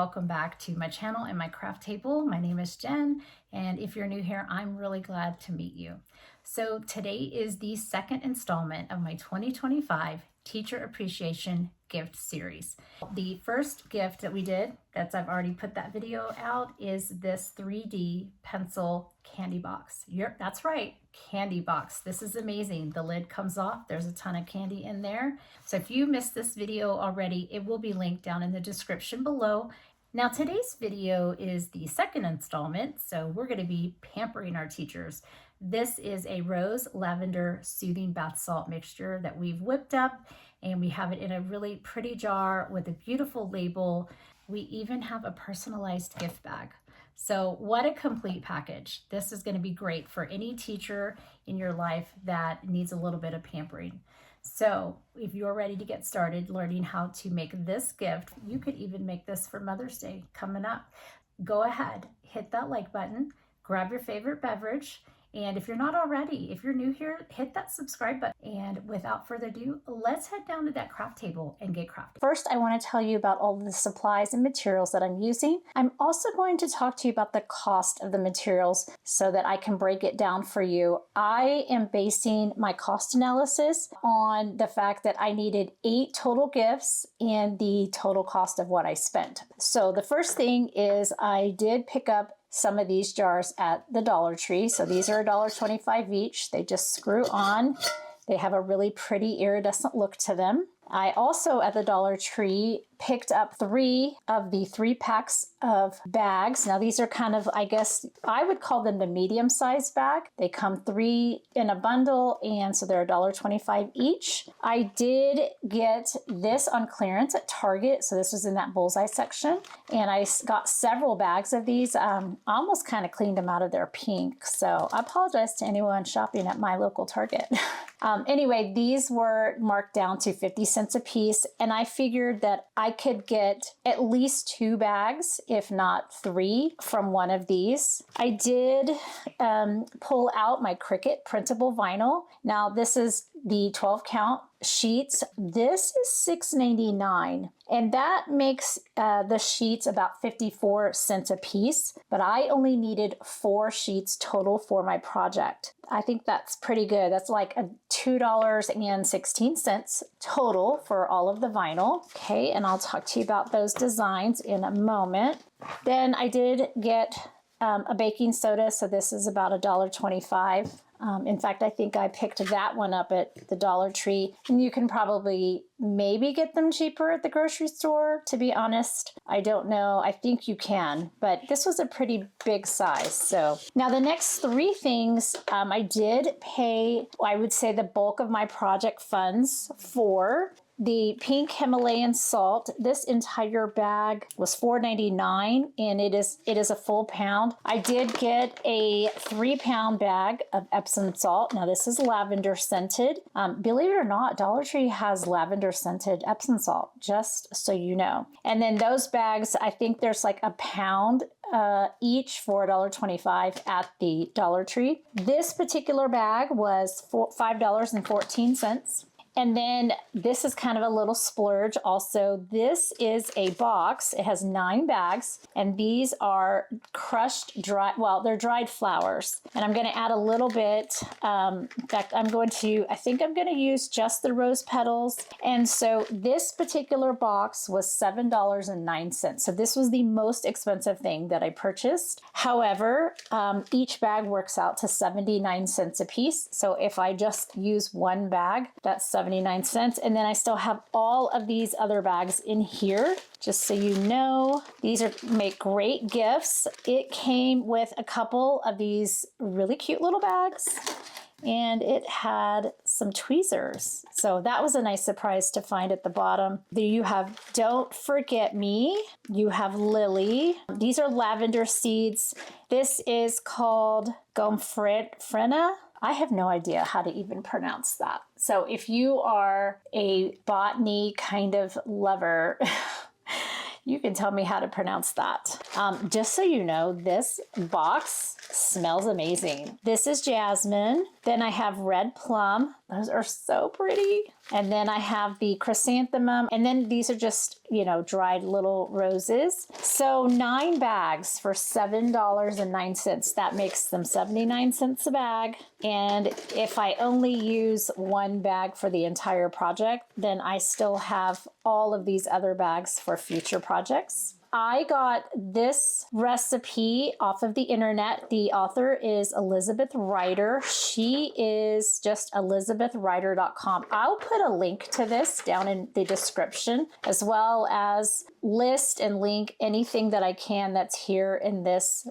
welcome back to my channel and my craft table. My name is Jen, and if you're new here, I'm really glad to meet you. So today is the second installment of my 2025 Teacher Appreciation Gift Series. The first gift that we did, I've already put that video out, is this 3D pencil candy box. That's right, candy box. This is amazing. The lid comes off. There's a ton of candy in there. So if you missed this video already, it will be linked down in the description below. Now today's video is the second installment, so we're going to be pampering our teachers. This is a rose lavender soothing bath salt mixture that we've whipped up, and we have it in a really pretty jar with a beautiful label. We even have a personalized gift bag. So what a complete package. This is going to be great for any teacher in your life that needs a little bit of pampering. So if you're ready to get started learning how to make this gift, you could even make this for Mother's Day coming up. Go ahead, hit that like button, grab your favorite beverage, and if you're not already, if you're new here, hit that subscribe button. And without further ado, let's head down to that craft table and get crafting. First, I want to tell you about all the supplies and materials that I'm using. I'm also going to talk to you about the cost of the materials so that I can break it down for you. I am basing my cost analysis on the fact that I needed 8 total gifts and the total cost of what I spent. So the first thing is I did pick up some of these jars at the Dollar Tree. So these are $1.25 each. They just screw on. They have a really pretty iridescent look to them. I also at the Dollar Tree picked up 3 of the 3 packs of bags. Now these are kind of, I guess, I would call them the medium-sized bag. They come 3 in a bundle, and so they're $1.25 each. I did get this on clearance at Target, so this was in that bullseye section, and I got several bags of these. Almost kind of cleaned them out of their pink, so I apologize to anyone shopping at my local Target. Anyway, these were marked down to 50 cents a piece, and I figured that I could get at least 2 bags, if not 3, from one of these. I did pull out my Cricut printable vinyl. Now this is the 12 count sheets. This is $6.99, and that makes the sheets about 54 cents a piece, but I only needed 4 sheets total for my project. I think that's pretty good. That's like a $2.16 total for all of the vinyl. Okay, and I'll talk to you about those designs in a moment. Then I did get a baking soda, so this is about $1.25. In fact, I think I picked that one up at the Dollar Tree. And you can probably maybe get them cheaper at the grocery store, to be honest. I don't know. I think you can, but this was a pretty big size. So now the next 3 things I did pay, I would say, the bulk of my project funds for. The pink Himalayan salt, this entire bag was $4.99, and it is a full pound. I did get a 3-pound bag of Epsom salt. Now this is lavender scented. Believe it or not, Dollar Tree has lavender scented Epsom salt, just so you know. And then those bags, I think there's like a pound each for $1.25 at the Dollar Tree. This particular bag was $5.14. And then this is kind of a little splurge also. This is a box. It has 9 bags, and these are crushed dry, well, they're dried flowers. And I'm going to add a little bit. In fact, I think I'm going to use just the rose petals. And so this particular box was $7.09. So this was the most expensive thing that I purchased. However, each bag works out to 79 cents a piece. So if I just use one bag, that's 79 cents. And then I still have all of these other bags in here, just so you know. These make great gifts. It came with a couple of these really cute little bags, and it had some tweezers. So that was a nice surprise to find at the bottom. There you have Don't Forget Me. You have Lily. These are lavender seeds. This is called Gomfrena. I have no idea how to even pronounce that. So if you are a botany kind of lover, you can tell me how to pronounce that. Just so you know, this box smells amazing. This is jasmine. Then I have red plum. Those are so pretty. And then I have the chrysanthemum, and then these are just, you know, dried little roses. So 9 bags for $7.09. That makes them 79 cents a bag. And if I only use 1 bag for the entire project, then I still have all of these other bags for future projects. I got this recipe off of the internet. The author is Elizabeth Ryder. She is just elizabethryder.com. I'll put a link to this down in the description, as well as list and link anything that I can that's here in this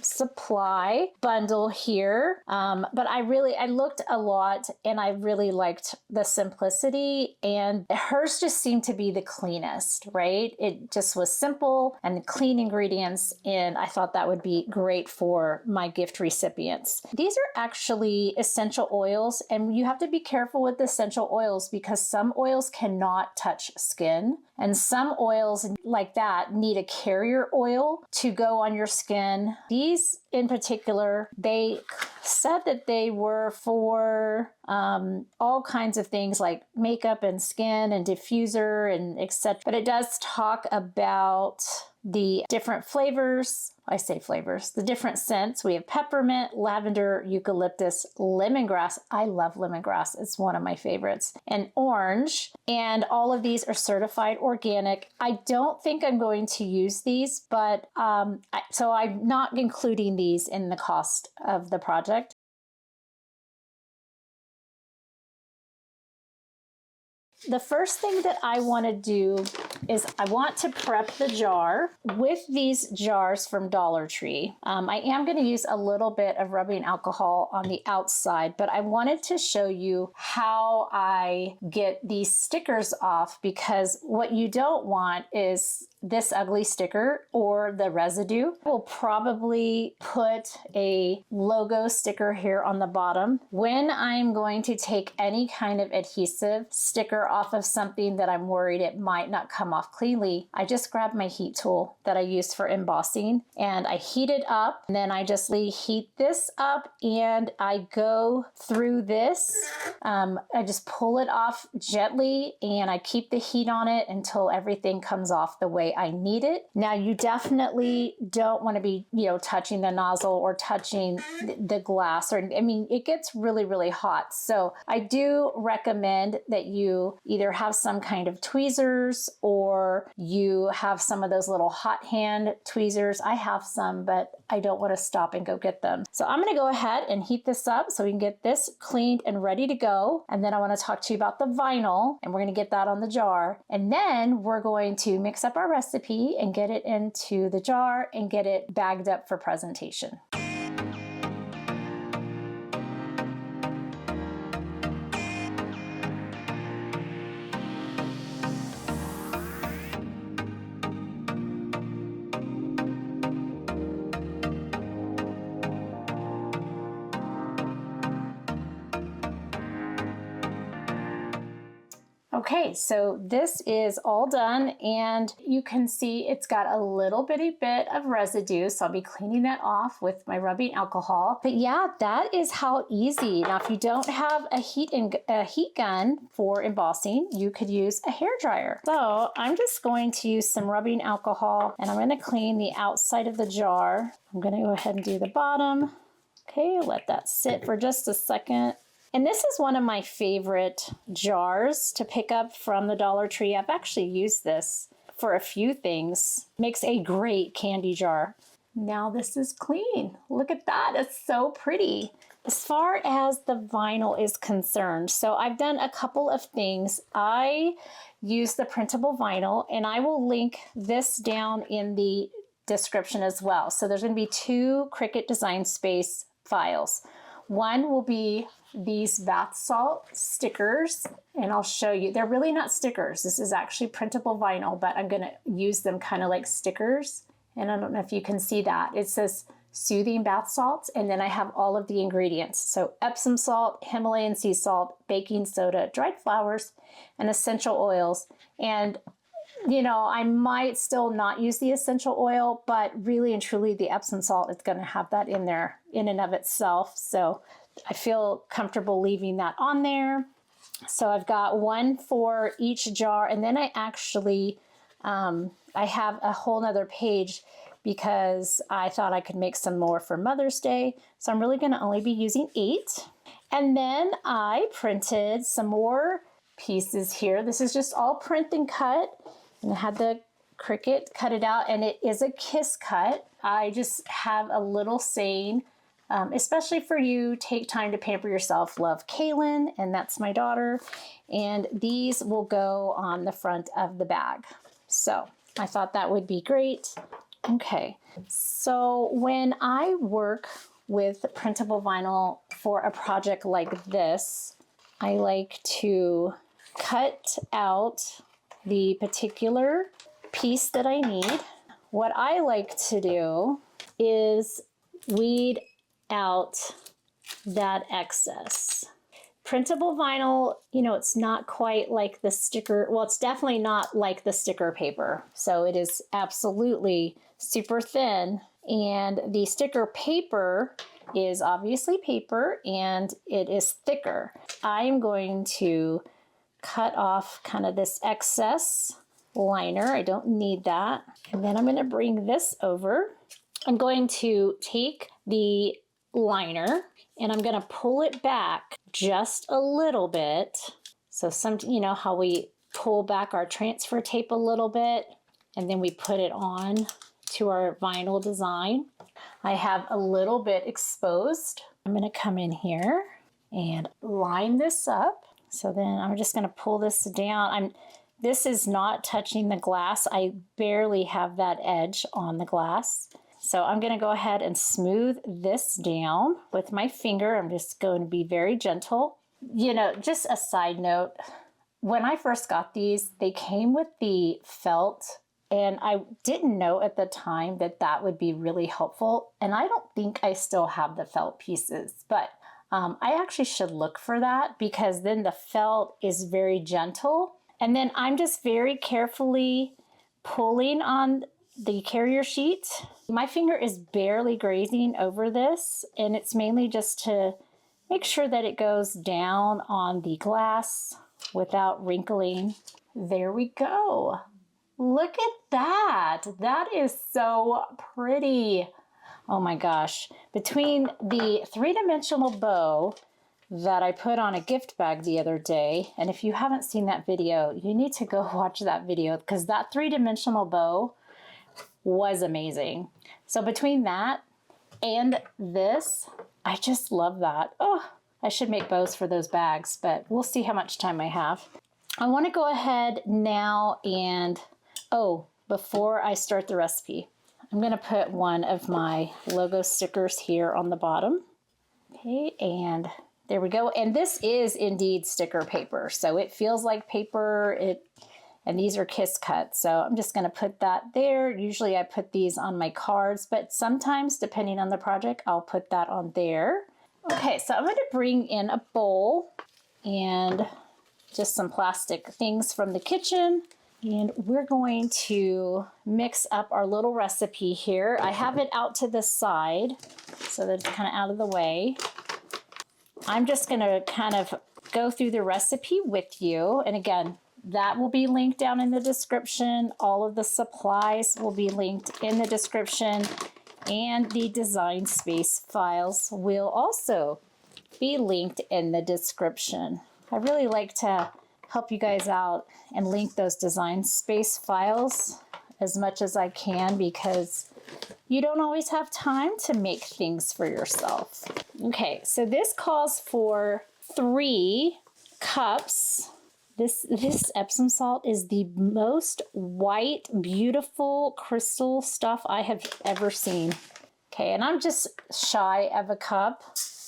supply bundle here. But I looked a lot and I really liked the simplicity, and hers just seemed to be the cleanest, right? It just was simple and clean ingredients, and I thought that would be great for my gift recipients. These are actually essential oils, and you have to be careful with essential oils because some oils cannot touch skin, and some oils like that need a carrier oil to go on your skin. These in particular, they said that they were for all kinds of things like makeup and skin and diffuser and etc. But it does talk about the different flavors. I say flavors, the different scents. We have peppermint, lavender, eucalyptus, lemongrass. I love lemongrass. It's one of my favorites. And orange. And all of these are certified organic. I don't think I'm going to use these, but so I'm not including these in the cost of the project. The first thing that I want to do is I want to prep the jar with these jars from Dollar Tree. I am going to use a little bit of rubbing alcohol on the outside, but I wanted to show you how I get these stickers off, because what you don't want is this ugly sticker or the residue. We'll probably put a logo sticker here on the bottom. When I'm going to take any kind of adhesive sticker off of something that I'm worried it might not come off cleanly, I just grab my heat tool that I use for embossing and I heat it up, and then I just heat this up and I go through this. I just pull it off gently and I keep the heat on it until everything comes off the way I need it. Now you definitely don't want to be, touching the nozzle or touching the glass, or it gets really, really hot. So I do recommend that you either have some kind of tweezers or you have some of those little hot hand tweezers. I have some, but I don't want to stop and go get them. So I'm going to go ahead and heat this up so we can get this cleaned and ready to go. And then I want to talk to you about the vinyl, and we're going to get that on the jar. And then we're going to mix up our recipe and get it into the jar and get it bagged up for presentation. Okay, so this is all done, and you can see it's got a little bitty bit of residue, so I'll be cleaning that off with my rubbing alcohol. But yeah, that is how easy. Now, if you don't have a heat gun for embossing, you could use a hair dryer. So I'm just going to use some rubbing alcohol, and I'm going to clean the outside of the jar. I'm going to go ahead and do the bottom. Okay, let that sit for just a second. And this is one of my favorite jars to pick up from the Dollar Tree. I've actually used this for a few things. Makes a great candy jar. Now this is clean. Look at that, it's so pretty. As far as the vinyl is concerned, so I've done a couple of things. I use the printable vinyl, and I will link this down in the description as well. So there's going to be 2 Cricut Design Space files. One will be these bath salt stickers, and I'll show you. They're really not stickers. This is actually printable vinyl, but I'm going to use them kind of like stickers. And I don't know if you can see that. It says soothing bath salts, and then I have all of the ingredients. So Epsom salt, Himalayan sea salt, baking soda, dried flowers, and essential oils. And I might still not use the essential oil, but really and truly the Epsom salt is going to have that in there in and of itself. So I feel comfortable leaving that on there. So I've got one for each jar, and then I actually, I have a whole nother page because I thought I could make some more for Mother's Day. So I'm really gonna only be using 8. And then I printed some more pieces here. This is just all print and cut, and I had the Cricut cut it out, and it is a kiss cut. I just have a little saying, especially for you, take time to pamper yourself. Love, Kaylin, and that's my daughter. And these will go on the front of the bag. So I thought that would be great. Okay, so when I work with printable vinyl for a project like this, I like to cut out the particular piece that I need. What I like to do is weed out that excess. Printable vinyl, you know, it's not quite like the sticker. Well, it's definitely not like the sticker paper. So it is absolutely super thin. And the sticker paper is obviously paper and it is thicker. I'm going to cut off kind of this excess liner. I don't need that. And then I'm going to bring this over. I'm going to take the liner and I'm going to pull it back just a little bit. So you know how we pull back our transfer tape a little bit and then we put it on to our vinyl design. I have a little bit exposed. I'm going to come in here and line this up. So then I'm just going to pull this down. This is not touching the glass. I barely have that edge on the glass. So I'm going to go ahead and smooth this down with my finger. I'm just going to be very gentle. You know, just a side note, when I first got these, they came with the felt, and I didn't know at the time that that would be really helpful. And I don't think I still have the felt pieces, but I actually should look for that because then the felt is very gentle. And then I'm just very carefully pulling on the carrier sheet. My finger is barely grazing over this, and it's mainly just to make sure that it goes down on the glass without wrinkling. There we go. Look at that. That is so pretty. Oh my gosh. Between the 3-dimensional bow that I put on a gift bag the other day, and if you haven't seen that video, you need to go watch that video because that 3-dimensional bow was amazing. So between that and this, I just love that. Oh, I should make bows for those bags, but we'll see how much time I have. I want to go ahead now and, before I start the recipe, I'm going to put one of my logo stickers here on the bottom. Okay, and there we go. And this is indeed sticker paper, so it feels like paper. And these are kiss cuts, so I'm just going to put that there. Usually I put these on my cards, but sometimes, depending on the project, I'll put that on there. Okay, so I'm going to bring in a bowl and just some plastic things from the kitchen. And we're going to mix up our little recipe here. I have it out to the side so that it's kind of out of the way. I'm just going to kind of go through the recipe with you. And again, that will be linked down in the description. All of the supplies will be linked in the description. And the design space files will also be linked in the description. I really like to help you guys out and link those design space files as much as I can because you don't always have time to make things for yourself. Okay, so this calls for 3 cups. This Epsom salt is the most white, beautiful crystal stuff I have ever seen. Okay, and I'm just shy of a cup.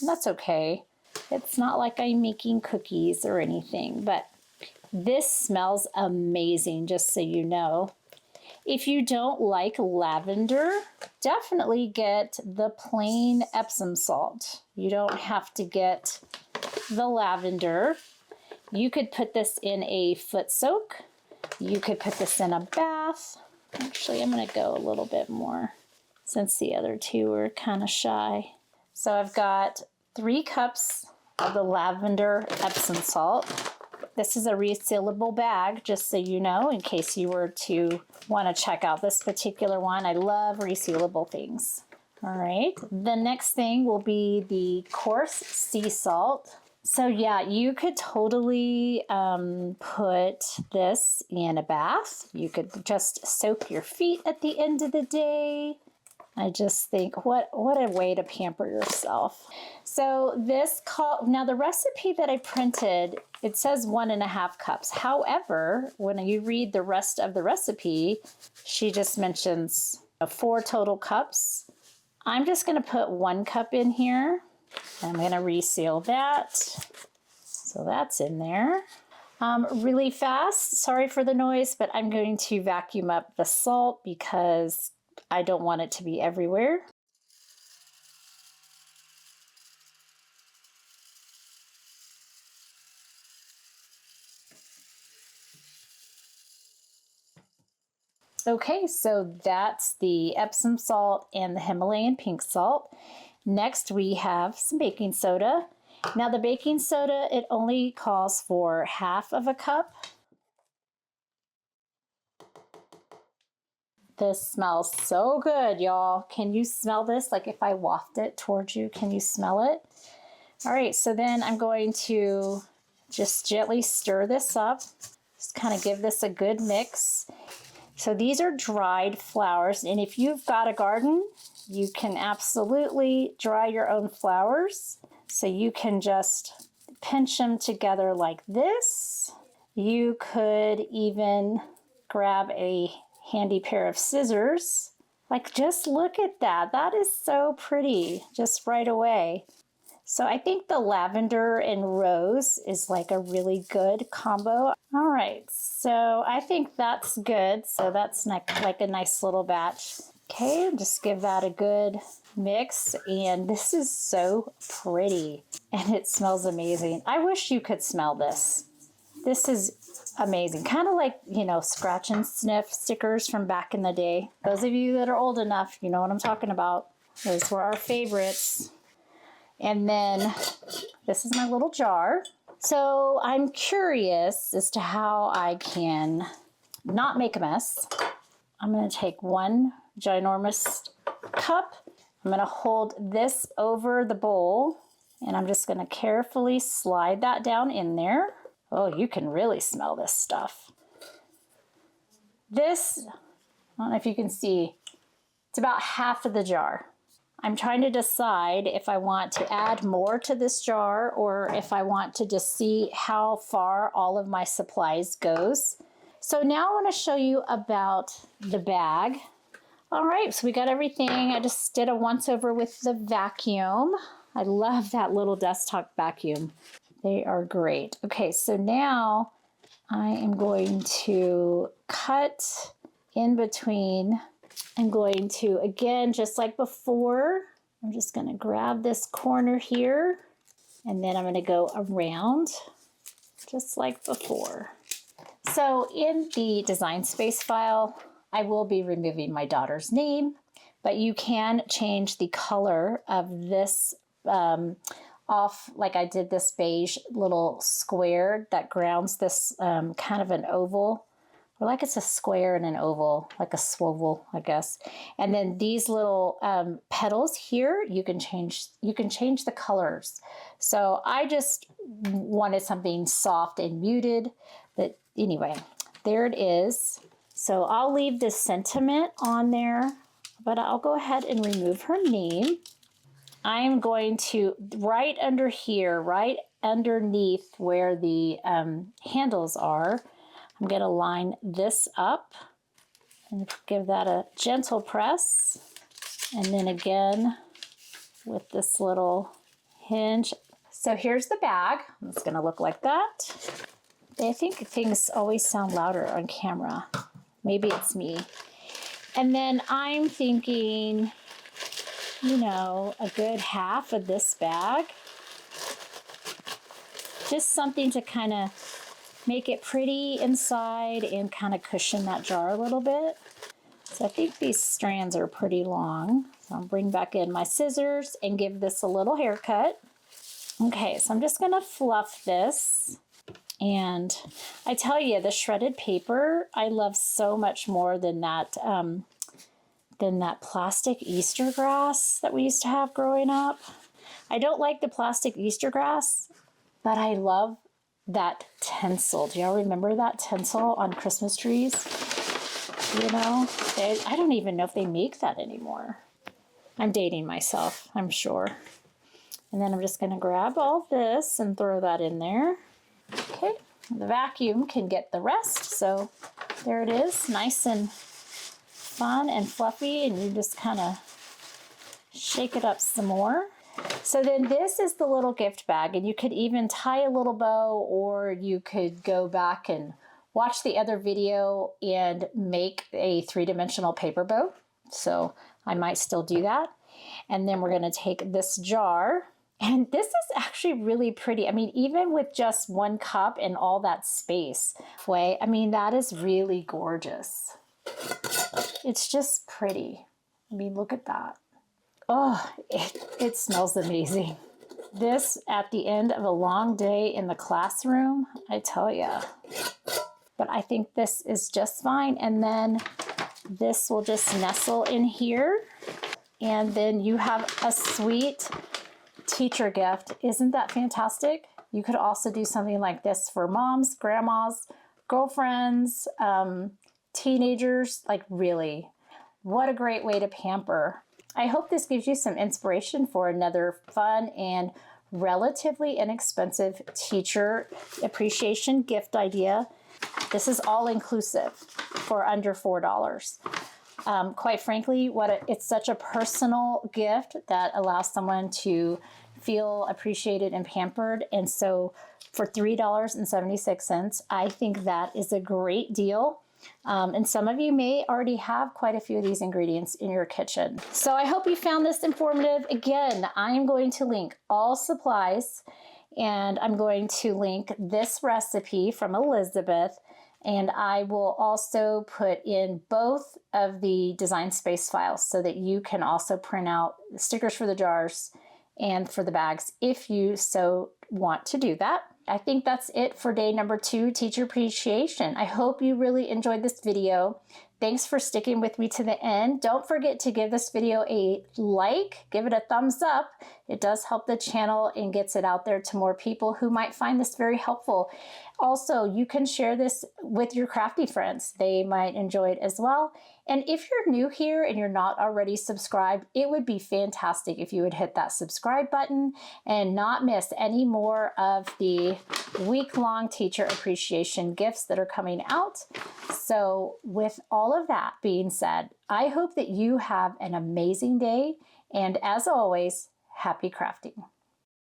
That's okay. It's not like I'm making cookies or anything, but this smells amazing, just so you know. If you don't like lavender, definitely get the plain Epsom salt. You don't have to get the lavender. You could put this in a foot soak. You could put this in a bath. Actually, I'm going to go a little bit more since the other 2 are kind of shy. So I've got 3 cups of the lavender Epsom salt. This is a resealable bag, just so you know, in case you were to want to check out this particular one. I love resealable things. All right, the next thing will be the coarse sea salt. So yeah, you could totally put this in a bath. You could just soak your feet at the end of the day. I just think, what a way to pamper yourself. So now the recipe that I printed, it says 1.5 cups. However, when you read the rest of the recipe, she just mentions 4 total cups. I'm just going to put 1 cup in here. I'm going to reseal that. So that's in there. Really fast, sorry for the noise, but I'm going to vacuum up the salt because I don't want it to be everywhere. Okay, so that's the Epsom salt and the Himalayan pink salt. Next, we have some baking soda. Now the baking soda, it only calls for 1/2 cup. This smells so good, y'all. Can you smell this? Like if I waft it towards you, can you smell it? All right, so then I'm going to just gently stir this up. Just kind of give this a good mix. So these are dried flowers, and if you've got a garden, you can absolutely dry your own flowers. So you can just pinch them together like this. You could even grab a handy pair of scissors. Like, just look at that. That is so pretty, just right away. So I think the lavender and rose is like a really good combo. All right, so I think that's good. So that's like a nice little batch. Okay, just give that a good mix. And this is so pretty and it smells amazing. I wish you could smell this. This is amazing. Kind of like, you know, scratch and sniff stickers from back in the day. Those of you that are old enough, you know what I'm talking about. Those were our favorites. And then this is my little jar. So I'm curious as to how I can not make a mess. I'm going to take 1 ginormous cup. I'm going to hold this over the bowl and I'm just going to carefully slide that down in there. Oh, you can really smell this stuff. This, I don't know if you can see, it's about 1/2 of the jar. I'm trying to decide if I want to add more to this jar or if I want to just see how far all of my supplies goes. So now I want to show you about the bag. All right, so we got everything. I just did a once over with the vacuum. I love that little desktop vacuum. They are great. Okay, so now I am going to cut in between. I'm going to, again, just like before, I'm just going to grab this corner here and then I'm going to go around just like before. So in the design space file, I will be removing my daughter's name, but you can change the color of this off, like I did this beige little square that grounds this kind of an oval. Or like it's a square and an oval, like a swivel, I guess. And then these little petals here, you can change the colors. So I just wanted something soft and muted, but anyway, there it is. So I'll leave the sentiment on there, but I'll go ahead and remove her name. I am going to, right under here, right underneath where the handles are, I'm going to line this up and give that a gentle press. And then again with this little hinge. So here's the bag. It's going to look like that. I think things always sound louder on camera. Maybe it's me. And then I'm thinking, you know, a good 1/2 of this bag. Just something to kind of make it pretty inside and kind of cushion that jar a little bit. So I think these strands are pretty long. So I'll bring back in my scissors and give this a little haircut. Okay, so I'm just gonna fluff this. And I tell you, the shredded paper, I love so much more than that plastic Easter grass that we used to have growing up. I don't like the plastic Easter grass, but I love that tinsel. Do y'all remember that tinsel on Christmas trees? You know, I don't even know if they make that anymore. I'm dating myself, I'm sure. And then I'm just going to grab all this and throw that in there. Okay, the vacuum can get the rest. So there it is, nice and fun and fluffy, and you just kind of shake it up some more. So then this is the little gift bag, and you could even tie a little bow, or you could go back and watch the other video and make a 3-dimensional paper bow. So I might still do that. And then we're going to take this jar, and this is actually really pretty. I mean, even with just 1 cup and all that space, I mean, that is really gorgeous. It's just pretty. I mean, look at that. Oh, it smells amazing. This at the end of a long day in the classroom, I tell ya. But I think this is just fine. And then this will just nestle in here. And then you have a sweet teacher gift. Isn't that fantastic? You could also do something like this for moms, grandmas, girlfriends, teenagers. Like, really, what a great way to pamper. I hope this gives you some inspiration for another fun and relatively inexpensive teacher appreciation gift idea. This is all inclusive for under $4. Quite frankly, it's such a personal gift that allows someone to feel appreciated and pampered. And so for $3.76, I think that is a great deal. And some of you may already have quite a few of these ingredients in your kitchen. So I hope you found this informative. Again, I am going to link all supplies, and I'm going to link this recipe from Elizabeth, and I will also put in both of the design space files so that you can also print out stickers for the jars and for the bags if you so want to do that. I think that's it for day number 2, teacher appreciation. I hope you really enjoyed this video. Thanks for sticking with me to the end. Don't forget to give this video a like, give it a thumbs up. It does help the channel and gets it out there to more people who might find this very helpful. Also, you can share this with your crafty friends. They might enjoy it as well. And if you're new here and you're not already subscribed, it would be fantastic if you would hit that subscribe button and not miss any more of the week-long teacher appreciation gifts that are coming out. So with all of that being said, I hope that you have an amazing day. And as always, happy crafting.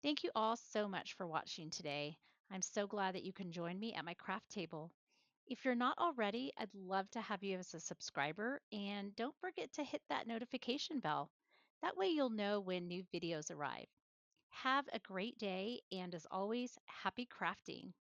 Thank you all so much for watching today. I'm so glad that you can join me at my craft table. If you're not already, I'd love to have you as a subscriber, and don't forget to hit that notification bell. That way you'll know when new videos arrive. Have a great day, and as always, happy crafting.